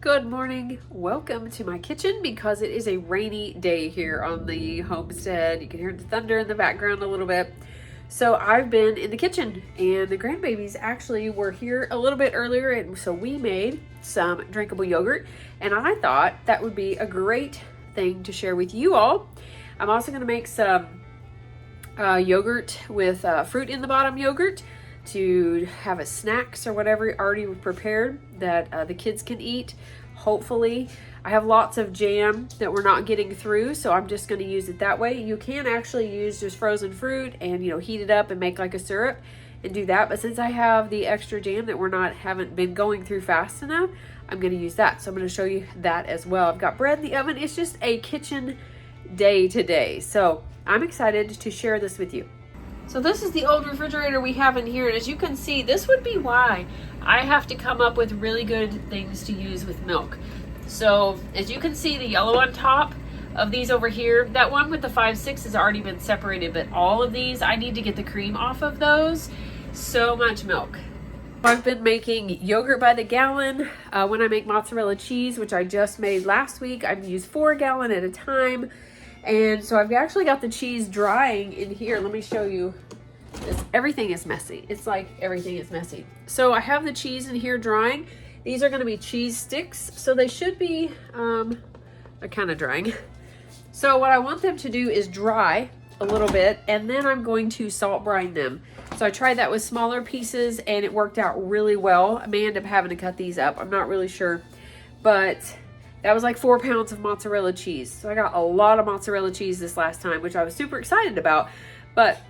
Good morning. Welcome to my kitchen because it is a rainy day here on the homestead. You can hear the thunder in the background a little bit. So I've been in the kitchen and the grandbabies actually were here a little bit earlier, and so we made some drinkable yogurt, and I thought that would be a great thing to share with you all. I'm also going to make some yogurt with fruit in the bottom yogurt to have as snacks or whatever already prepared that the kids can eat. Hopefully, I have lots of jam that we're not getting through, so I'm just going to use it that way. You can actually use just frozen fruit and heat it up and make like a syrup and do that. But since I have the extra jam that haven't been going through fast enough, I'm going to use that. So I'm going to show you that as well. I've got bread in the oven. It's just a kitchen day today, so I'm excited to share this with you. So this is the old refrigerator we have in here, and as you can see, this would be why I have to come up with really good things to use with milk. So as you can see, the yellow on top of these over here, that one with the 5-6 has already been separated, but all of these, I need to get the cream off of those. So much milk. I've been making yogurt by the gallon. When I make mozzarella cheese, which I just made last week, I've used 4 gallon at a time. And so I've actually got the cheese drying in here. Let me show you. Everything is messy. It's like everything is messy. So I have the cheese in here drying. These are going to be cheese sticks. So they should be kind of drying. So what I want them to do is dry a little bit, and then I'm going to salt brine them. So I tried that with smaller pieces and it worked out really well. I may end up having to cut these up. I'm not really sure. But that was like 4 pounds of mozzarella cheese. So I got a lot of mozzarella cheese this last time, which I was super excited about. But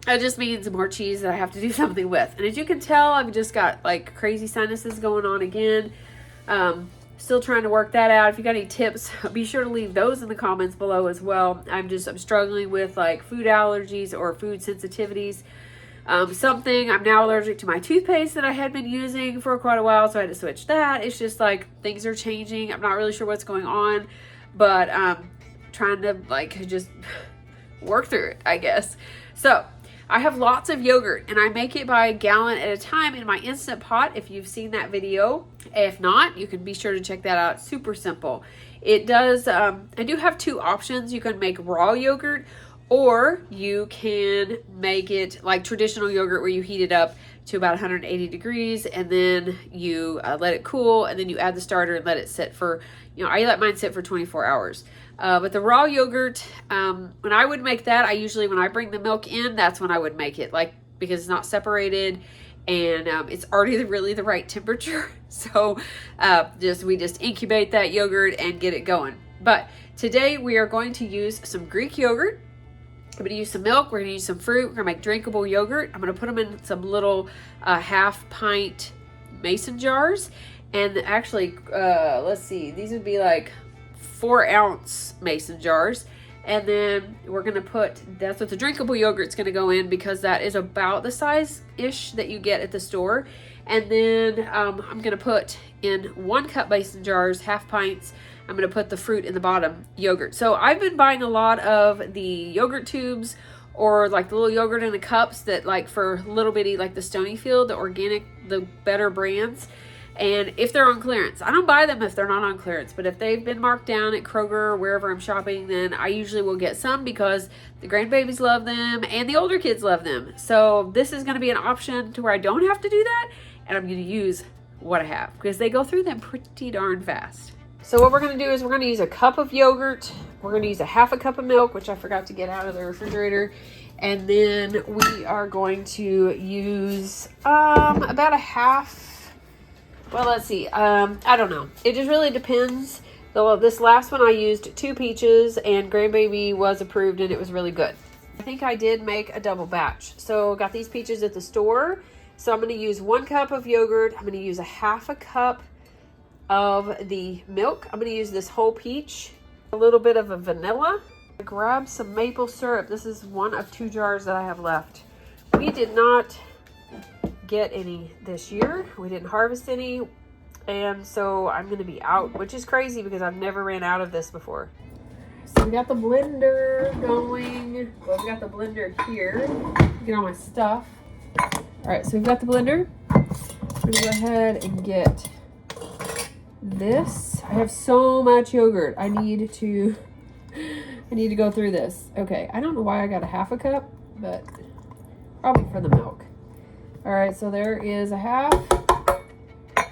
that just means more cheese that I have to do something with. And as you can tell, I've just got like crazy sinuses going on again. Still trying to work that out. If you got any tips, be sure to leave those in the comments below as well. I'm struggling with like food allergies or food sensitivities. I'm now allergic to my toothpaste that I had been using for quite a while, so I had to switch that. It's just like things are changing. I'm not really sure what's going on, but trying to like just work through it, I guess. So I have lots of yogurt, and I make it by a gallon at a time in my Instant Pot, if you've seen that video. If not, you can be sure to check that out. Super simple. It does, I do have 2 options. You can make raw yogurt, or you can make it like traditional yogurt where you heat it up to about 180 degrees and then you let it cool, and then you add the starter and let it sit for, I let mine sit for 24 hours. But the raw yogurt, when I would make that, when I bring the milk in, that's when I would make it, like, because it's not separated and it's already really the right temperature. So we just incubate that yogurt and get it going. But today we are going to use some Greek yogurt. I'm going to use some milk. We're going to use some fruit. We're going to make drinkable yogurt. I'm going to put them in some little half-pint mason jars. And actually, let's see, these would be like 4-ounce mason jars. And then we're going to that's what the drinkable yogurt's going to go in, because that is about the size-ish that you get at the store. And then I'm going to put in 1 cup mason jars, half pints. I'm going to put the fruit in the bottom yogurt. So I've been buying a lot of the yogurt tubes, or like the little yogurt in the cups that like for little bitty, like the Stonyfield, the organic, the better brands. And if they're on clearance, I don't buy them if they're not on clearance, but if they've been marked down at Kroger or wherever I'm shopping, then I usually will get some because the grandbabies love them and the older kids love them. So this is going to be an option to where I don't have to do that, and I'm going to use what I have because they go through them pretty darn fast. So what we're going to do is we're going to use a cup of yogurt. We're going to use a half a cup of milk, which I forgot to get out of the refrigerator. And then we are going to use about a half. Well, let's see. I don't know. It just really depends. This last one I used 2 peaches, and grandbaby was approved, and it was really good. I think I did make a double batch. So got these peaches at the store. So I'm going to use 1 cup of yogurt. I'm going to use a half a cup of the milk. I'm going to use this whole peach, a little bit of a vanilla. Grab some maple syrup. This is 1 of 2 jars that I have left. We did not get any this year. We didn't harvest any, and so I'm going to be out, which is crazy because I've never ran out of this before. So we got the blender going. Well, we got the blender here. Get all my stuff. All right, so we've got the blender. We're going to go ahead and get this, I have so much yogurt. I need to go through this. Okay, I don't know why I got a half a cup, but probably for the milk. All right, so there is a half. All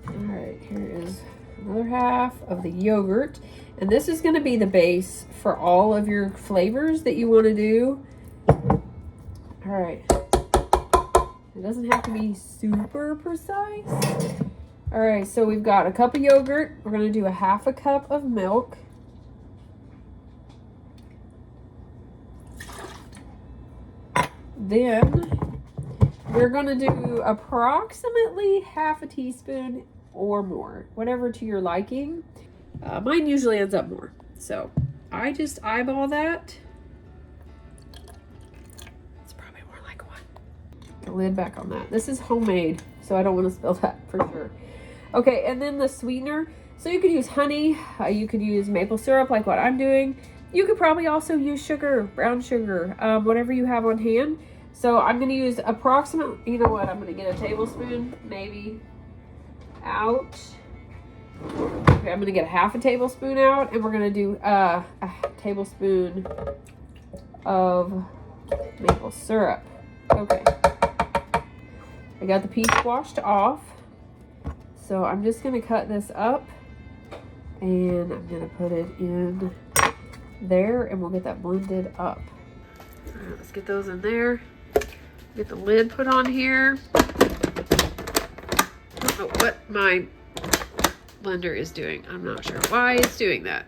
right, here is another half of the yogurt. And this is gonna be the base for all of your flavors that you wanna do. All right. It doesn't have to be super precise. All right, so we've got a cup of yogurt. We're gonna do a half a cup of milk. Then we're gonna do approximately half a teaspoon or more, whatever to your liking. Mine usually ends up more, so I just eyeball that. It's probably more like one. The lid back on that. This is homemade, so I don't want to spill that for sure. Okay, and then the sweetener. So you could use honey, you could use maple syrup like what I'm doing. You could probably also use sugar, brown sugar, whatever you have on hand. So I'm going to use approximately, you know what, I'm going to get a tablespoon, maybe, out. Okay, I'm going to get a half a tablespoon out, and we're going to do a tablespoon of maple syrup. Okay. I got the peach washed off. So I'm just going to cut this up, and I'm going to put it in there, and we'll get that blended up. All right, let's get those in there. Get the lid put on here. I don't know what my blender is doing. I'm not sure why it's doing that.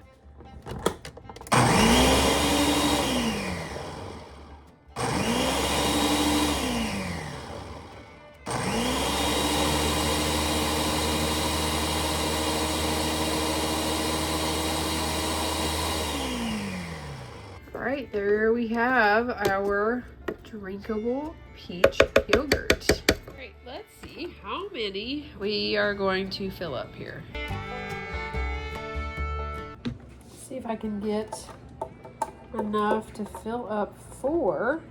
All right, there we have our drinkable peach yogurt. All right, let's see how many we are going to fill up here. Let's see if I can get enough to fill up 4.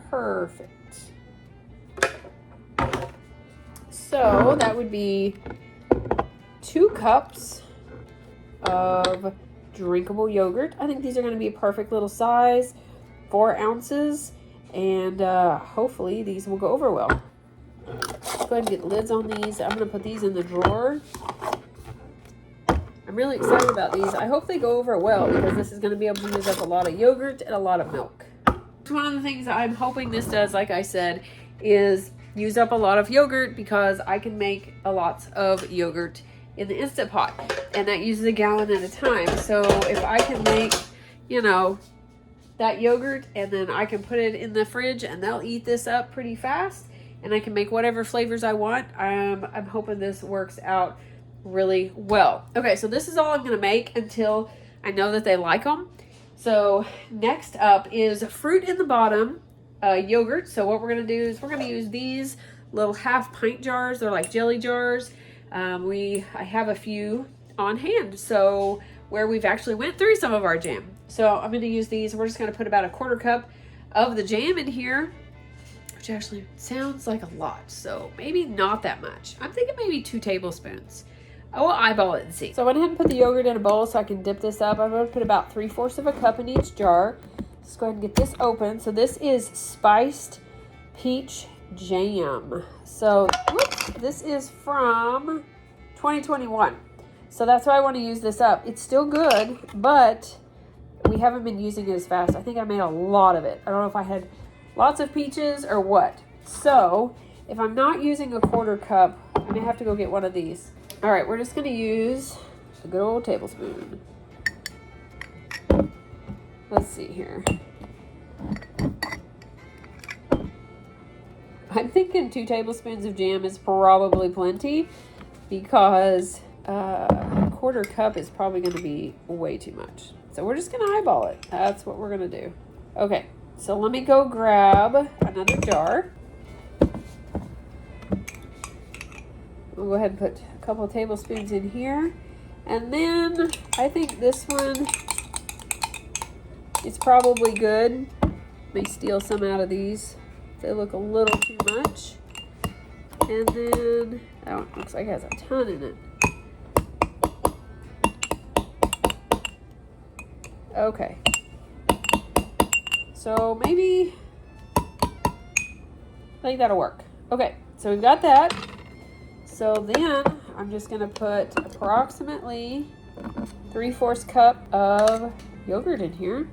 Perfect. So that would be 2 cups of drinkable yogurt. I think these are going to be a perfect little size, 4 ounces, and hopefully these will go over well. Let's go ahead and get lids on these. I'm going to put these in the drawer. I'm really excited about these. I hope they go over well because this is going to be able to use up a lot of yogurt and a lot of milk. One of the things I'm hoping this does, like I said, is use up a lot of yogurt because I can make a lot of yogurt in the Instant Pot, and that uses a gallon at a time. So if I can make, you know, that yogurt, and then I can put it in the fridge and they'll eat this up pretty fast, and I can make whatever flavors I want. I'm hoping this works out really well. Okay, so this is all I'm going to make until I know that they like them. So next up is fruit in the bottom yogurt. So what we're going to do is we're going to use these little half pint jars. They're like jelly jars. I have a few on hand, so where we've actually went through some of our jam. So I'm going to use these. We're just going to put about a 1/4 cup of the jam in here, which actually sounds like a lot. So maybe not that much. I'm thinking maybe 2 tablespoons. I will eyeball it and see. So I went ahead and put the yogurt in a bowl so I can dip this up. I'm going to put about 3/4 of a cup in each jar. Let's go ahead and get this open. So this is spiced peach jam. So whoops, this is from 2021. So that's why I want to use this up. It's still good, but we haven't been using it as fast. I think I made a lot of it. I don't know if I had lots of peaches or what. So if I'm not using a 1/4 cup, I may have to go get one of these. All right, we're just going to use a good old tablespoon. Let's see here. I'm thinking 2 tablespoons of jam is probably plenty because a 1/4 cup is probably going to be way too much. So we're just going to eyeball it. That's what we're going to do. Okay, so let me go grab another jar. We'll go ahead and put a couple of tablespoons in here. And then I think this one is probably good. Let me steal some out of these. They look a little too much. And then that one looks like it has a ton in it. Okay. So maybe, I think that'll work. Okay, so we've got that. So then I'm just gonna put approximately 3/4 cup of yogurt in here.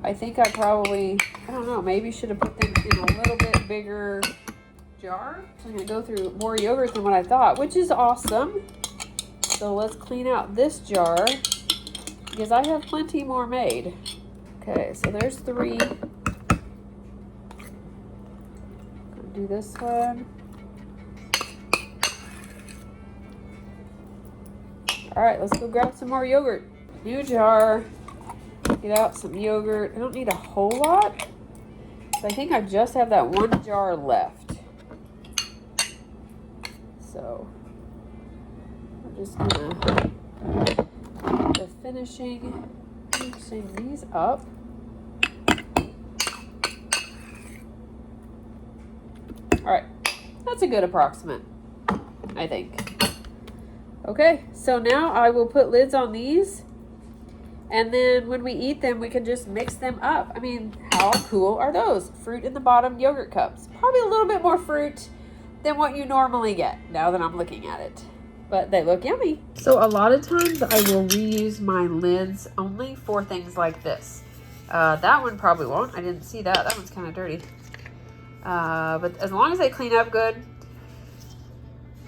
I think I probably, I don't know, maybe should have put them in a little bit bigger jar. So I'm gonna go through more yogurt than what I thought, which is awesome. So let's clean out this jar because I have plenty more made. Okay, so there's 3. Gonna do this one. All right, let's go grab some more yogurt. New jar. Get out some yogurt. I don't need a whole lot. So I think I just have that 1 jar left. So I'm just gonna the finishing these up. All right, that's a good approximate, I think. Okay, so now I will put lids on these. And then when we eat them, we can just mix them up. I mean, how cool are those? Fruit in the bottom yogurt cups. Probably a little bit more fruit than what you normally get now that I'm looking at it. But they look yummy. So a lot of times I will reuse my lids only for things like this. That one probably won't. I didn't see that. That one's kind of dirty. But as long as they clean up good.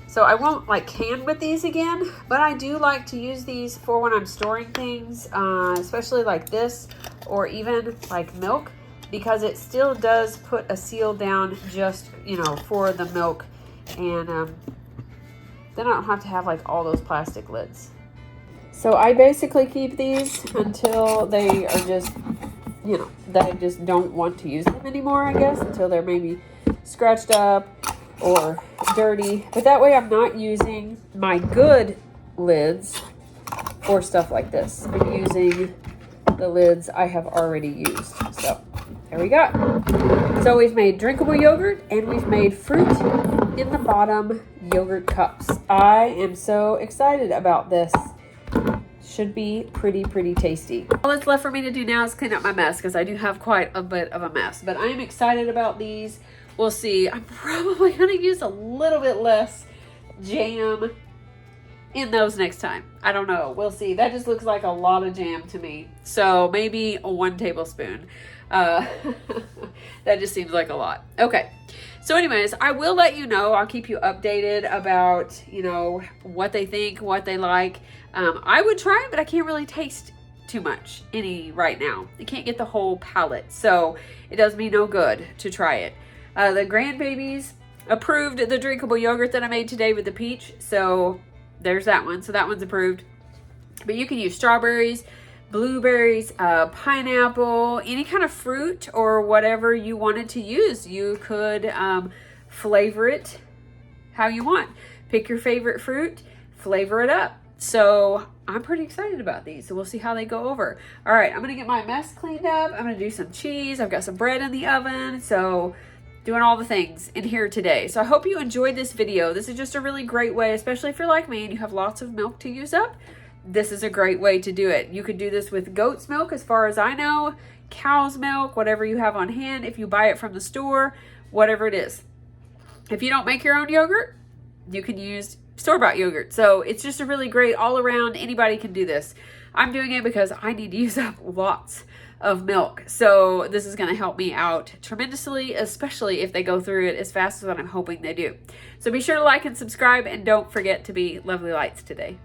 So I won't like can with these again, but I do like to use these for when I'm storing things, especially like this or even like milk, because it still does put a seal down just, you know, for the milk. And then I don't have to have like all those plastic lids. So I basically keep these until they are just, you know, that I just don't want to use them anymore, I guess, until they're maybe scratched up or dirty. But that way I'm not using my good lids for stuff like this. I'm using the lids I have already used. So there we go. So we've made drinkable yogurt and we've made fruit in the bottom yogurt cups. I am so excited about this. Should be pretty tasty. All that's left for me to do now is clean up my mess because I do have quite a bit of a mess. But I am excited about these. We'll see. I'm probably going to use a little bit less jam in those next time. I don't know. We'll see. That just looks like a lot of jam to me. So maybe 1 tablespoon. That just seems like a lot. Okay. So anyways, I will let you know. I'll keep you updated about, you know, what they think, what they like. I would try it, but I can't really taste too much right now. I can't get the whole palette. So it does me no good to try it. The grandbabies approved the drinkable yogurt that I made today with the peach. So there's that one. So that one's approved. But you can use strawberries, blueberries, pineapple, any kind of fruit or whatever you wanted to use. You could flavor it how you want. Pick your favorite fruit, flavor it up. So I'm pretty excited about these. So we'll see how they go over. All right, I'm going to get my mess cleaned up. I'm going to do some cheese. I've got some bread in the oven. So doing all the things in here today. So I hope you enjoyed this video. This is just a really great way, especially if you're like me and you have lots of milk to use up. This is a great way to do it. You could do this with goat's milk, as far as I know, cow's milk, whatever you have on hand. If you buy it from the store, whatever it is. If you don't make your own yogurt, you can use store-bought yogurt. So it's just a really great all around. Anybody can do this. I'm doing it because I need to use up lots of milk. So this is going to help me out tremendously, especially if they go through it as fast as I'm hoping they do. So be sure to like and subscribe and don't forget to be lovely lights today.